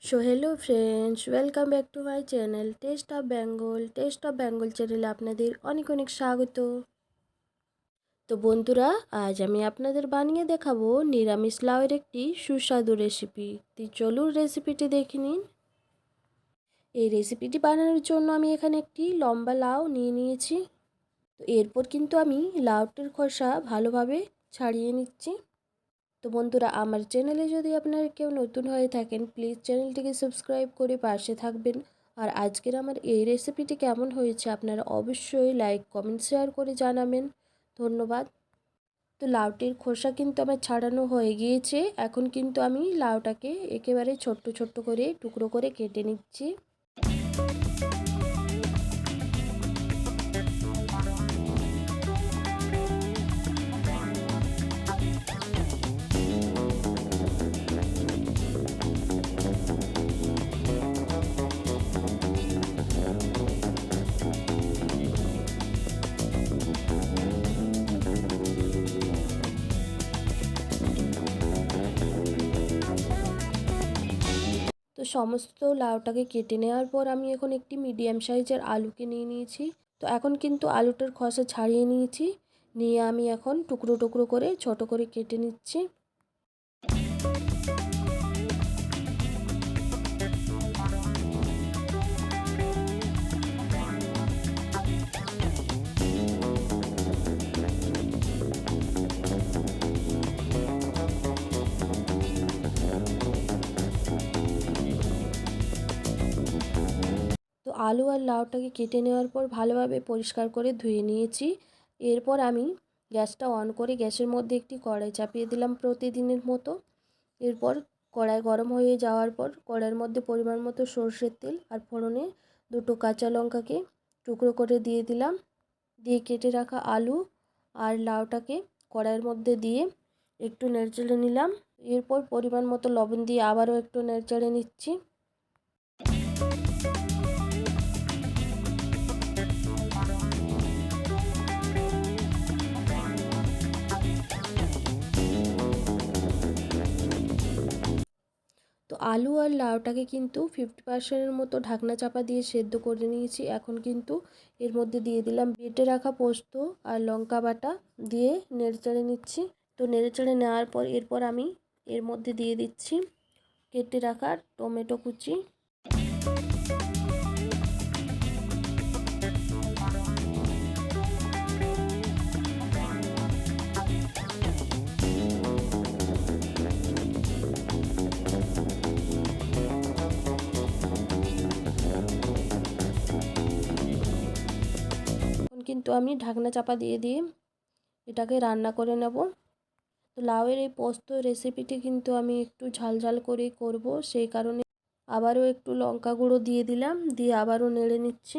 So hello friends, welcome back to my channel test of Bengal চ্যানেলে আপনাদের অনেক অনেক স্বাগত। তো বন্ধুরা, আজ আমি আপনাদের বানিয়ে দেখাবো নিরামিষ লাউয়ের একটি সুস্বাদু রেসিপি। তো চলুন রেসিপিটি দেখে নিন। এই রেসিপিটি বানানোর জন্য আমি এখানে একটি লম্বা লাউ নিয়ে নিয়েছি। তো এরপর কিন্তু আমি লাউটির খোসা ভালোভাবে ছাড়িয়ে নিচ্ছি। তো বন্ধুরা, আমার চ্যানেলে যদি আপনারা কেউ নতুন হয়ে থাকেন, প্লিজ চ্যানেলটিকে সাবস্ক্রাইব করে পাশে থাকবেন। আর আজকের আমার এই রেসিপিটি কেমন হয়েছে আপনারা অবশ্যই লাইক কমেন্ট শেয়ার করে জানাবেন। ধন্যবাদ। তো লাউটির খোসা কিন্তু আমার ছাড়ানো হয়ে গিয়েছে। এখন কিন্তু আমি লাউটাকে একেবারে ছোট্ট ছোট্ট করে টুকরো করে কেটে নিচ্ছি। তো সমস্ত লাউটাকে কেটে নেওয়ার পর আমি এখন একটি মিডিয়াম সাইজের আলুকে নিয়ে নিয়েছি। তো এখন কিন্তু আলুটার খোসা ছাড়িয়ে নিয়েছি। নিয়ে আমি এখন টুকরো টুকরো করে ছোট করে কেটে নিচ্ছি। তো আলু আর লাউটাকে কেটে নেওয়ার পর ভালোভাবে পরিষ্কার করে ধুয়ে নিয়েছি। এরপর আমি গ্যাসটা অন করে গ্যাসের মধ্যে একটি কড়াই চাপিয়ে দিলাম প্রতিদিনের মতো। এরপর কড়াই গরম হয়ে যাওয়ার পর কড়াইয়ের মধ্যে পরিমাণ মতো সরষের তেল আর ফোড়নে দুটো কাঁচা লঙ্কাকে টুকরো করে দিয়ে দিলাম। দিয়ে কেটে রাখা আলু আর লাউটাকে কড়াইয়ের মধ্যে দিয়ে একটু নেড়েচেড়ে নিলাম। এরপর পরিমাণ মতো লবণ দিয়ে আবারও একটু নেড়েচেড়ে নিচ্ছি। তো আলু আর লাউটাকে কিন্তু 50%-এর মতো ঢাকনা চাপা দিয়ে সেদ্ধ করে নিয়েছি। এখন কিন্তু এর মধ্যে দিয়ে দিলাম বেটে রাখা পোস্ত আর লঙ্কা বাটা, দিয়ে নেড়েচেড়ে নিচ্ছি। তো নেড়েচেড়ে নেওয়ার পর এরপর আমি এর মধ্যে দিয়ে দিচ্ছি কেটে রাখা টমেটো কুচি। এখন কিন্তু আমি ঢাকনা চাপা দিয়ে দিয়ে এটাকে রান্না করে নেব। তো লাউয়ের এই পোস্ত রেসিপিটি কিন্তু আমি একটু ঝাল ঝাল করেই করব, সেই কারণে আবারও একটু লঙ্কা গুঁড়ো দিয়ে দিলাম, দিয়ে আবারও নেড়ে নিচ্ছি।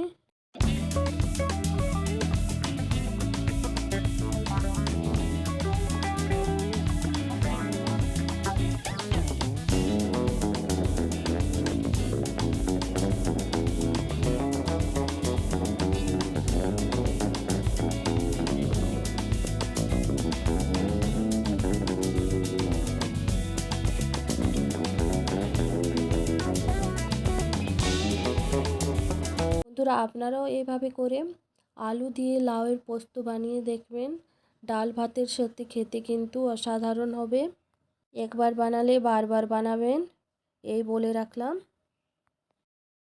বন্ধুরা, আপনারাও এভাবে করে আলু দিয়ে লাউয়ের পোস্ত বানিয়ে দেখবেন। ডাল ভাতের সাথে খেতে কিন্তু অসাধারণ হবে। একবার বানালে বারবার বানাবেন, এই বলে রাখলাম।